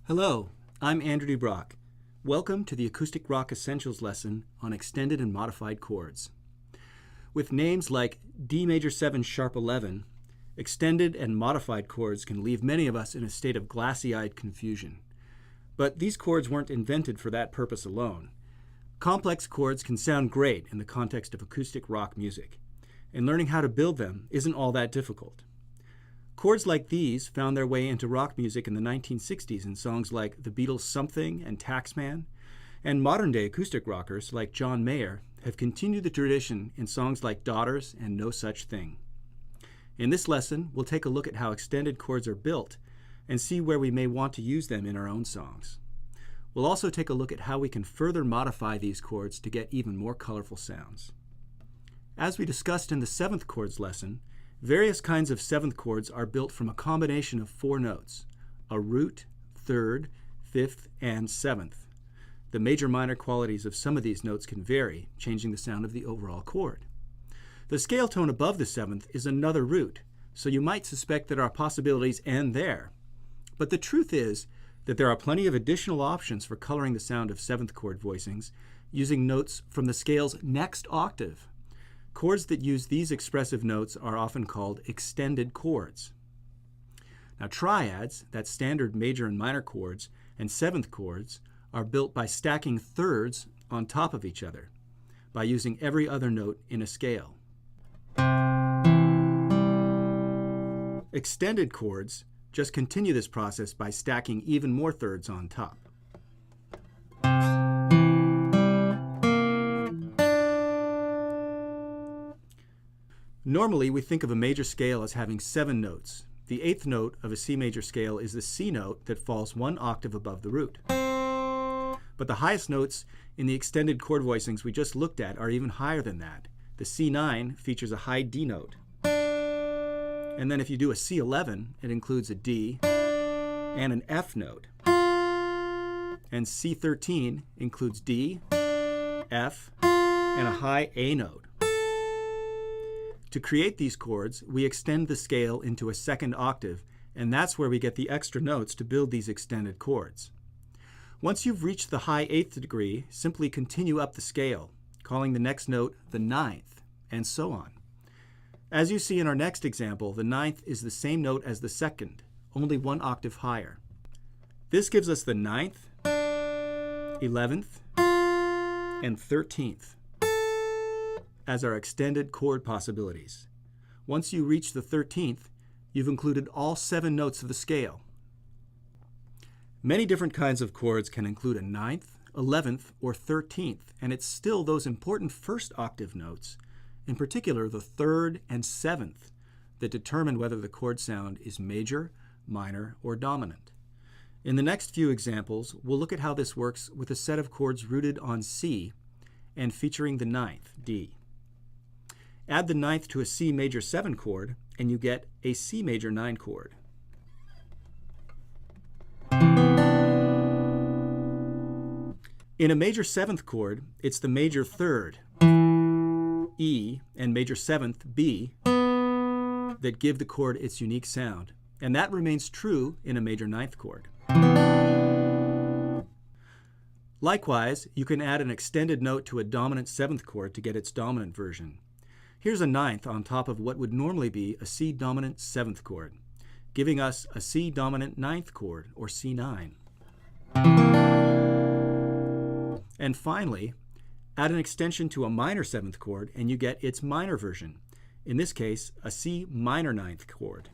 Hello, I'm Andrew DuBrock. Welcome to the Acoustic Rock Essentials lesson on extended and modified chords. With names like D major 7 sharp 11, extended and modified chords can leave many of us in a state of glassy-eyed confusion. But these chords weren't invented for that purpose alone. Complex chords can sound great in the context of acoustic rock music, and learning how to build them isn't all that difficult. Chords like these found their way into rock music in the 1960s in songs like The Beatles' Something and Taxman, and modern-day acoustic rockers like John Mayer have continued the tradition in songs like Daughters and No Such Thing. In this lesson, we'll take a look at how extended chords are built and see where we may want to use them in our own songs. We'll also take a look at how we can further modify these chords to get even more colorful sounds. As we discussed in the 7th chords lesson, various kinds of 7th chords are built from a combination of 4 notes: a root, 3rd, 5th, and 7th. The major-minor qualities of some of these notes can vary, changing the sound of the overall chord. The scale tone above the 7th is another root, so you might suspect that our possibilities end there. But the truth is that there are plenty of additional options for coloring the sound of 7th chord voicings using notes from the scale's next octave. Chords that use these expressive notes are often called extended chords. Now, triads, that's standard major and minor chords, and 7th chords, are built by stacking thirds on top of each other, by using every other note in a scale. Extended chords just continue this process by stacking even more thirds on top. Normally, we think of a major scale as having 7 notes. The 8th note of a C major scale is the C note that falls 1 octave above the root. But the highest notes in the extended chord voicings we just looked at are even higher than that. The C9 features a high D note. And then if you do a C11, it includes a D and an F note. And C13 includes D, F, and a high A note. To create these chords, we extend the scale into a 2nd octave, and that's where we get the extra notes to build these extended chords. Once you've reached the high 8th degree, simply continue up the scale, calling the next note the 9th, and so on. As you see in our next example, the 9th is the same note as the 2nd, only 1 octave higher. This gives us the 9th, 11th, and 13th. As our extended chord possibilities. Once you reach the 13th, you've included all 7 notes of the scale. Many different kinds of chords can include a 9th, 11th, or 13th, and it's still those important 1st octave notes, in particular the 3rd and 7th, that determine whether the chord sound is major, minor, or dominant. In the next few examples, we'll look at how this works with a set of chords rooted on C and featuring the 9th, D. Add the 9th to a C major 7 chord, and you get a C major 9 chord. In a major 7th chord, it's the major 3rd, E, and major 7th, B, that give the chord its unique sound, and that remains true in a major 9th chord. Likewise, you can add an extended note to a dominant 7th chord to get its dominant version. Here's a 9th on top of what would normally be a C dominant 7th chord, giving us a C dominant 9th chord, or C9. And finally, add an extension to a minor 7th chord and you get its minor version, in this case, a C minor 9th chord.